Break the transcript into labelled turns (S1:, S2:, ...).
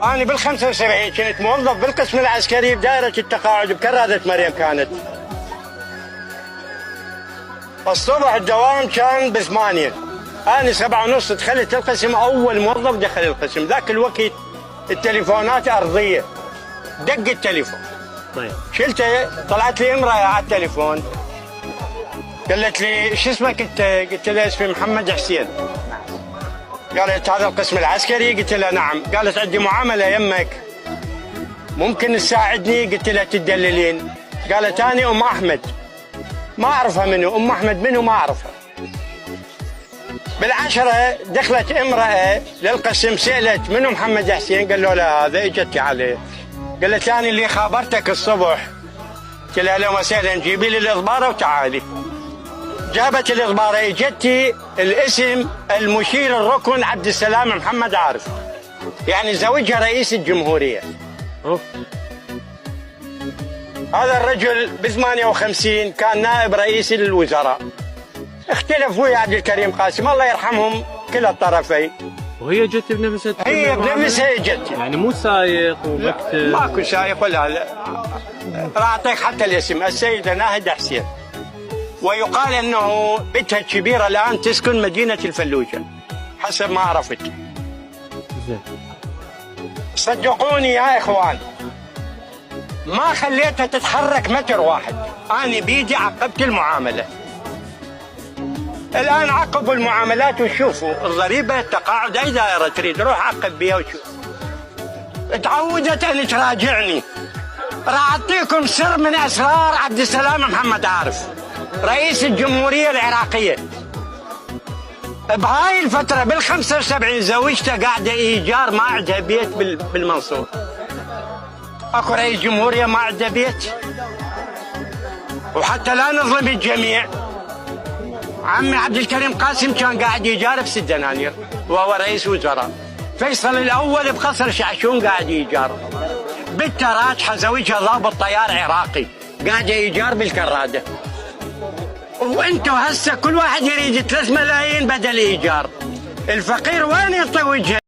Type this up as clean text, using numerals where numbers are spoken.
S1: أنا بال 75 كنت موظف بالقسم العسكري بدائرة التقاعد بكرادة مريم كانت. الصبح الدوام كان ب8. أنا 7:30 دخلت القسم، أول موظف دخل القسم. ذاك الوقت التليفونات أرضية، دق التليفون.
S2: طيب
S1: شلته، طلعت لي امرأة على التليفون قالت لي شو اسمك انت؟ قلت لها اسمي محمد حسين. قالت هذا القسم العسكري؟ قلت لها نعم. قالت عندي معاملة يمك، ممكن تساعدني؟ قلت لها تدللين. قالت أنا أم أحمد. ما أعرفها منو أم أحمد، منو ما أعرفها. بال10 دخلت امرأة للقسم سألت منو محمد حسين؟ قال له لا هذا. اجت عليه قالت أنا اللي خابرتك الصبح. قلت لها اهلا وسهلا، جيبي لي الإضبارة وتعالي. جابت الإضبارة، اجتي الاسم المشير الركن عبد السلام محمد عارف، يعني زوجها رئيس الجمهورية. هذا الرجل ب58 كان نائب رئيس الوزراء. اختلف ويا عبد الكريم قاسم الله يرحمهم كلا الطرفين.
S2: وهي جت بنفسها؟
S1: هي بنفسها جت،
S2: يعني مو سايق ومكتب؟
S1: ماكو سايق ولا لا. راح اعطيك حتى الاسم، السيدة ناهدة حسين. ويقال انه بنتها الكبيرة الان تسكن مدينة الفلوجة حسب ما عرفت. صدقوني يا اخوان، ما خليتها تتحرك متر واحد. انا بيدي عقبت المعاملة. الان عقبوا المعاملات وشوفوا الضريبة التقاعد اي دائرة تريد روح عقب بيها وشوف. تعودت ان تراجعني. راح اعطيكم سر من اسرار عبد السلام محمد عارف رئيس الجمهورية العراقية. بهاي الفترة بال75 زوجته قاعدة ايجار، ما عندها بيت بالمنصور. اكو رئيس جمهورية ما عنده بيت؟ وحتى لا نظلم الجميع، عمي عبد الكريم قاسم كان قاعد ايجار ب6 دنانير وهو رئيس وزراء. فيصل الاول بقصر شعشون قاعد ايجار. بنته راجحه زوجها ضابط طيار عراقي قاعد ايجار بالكراده. وانتم هسه كل واحد يريد 3 ملايين بدل ايجار. الفقير وين يعطي وجهه؟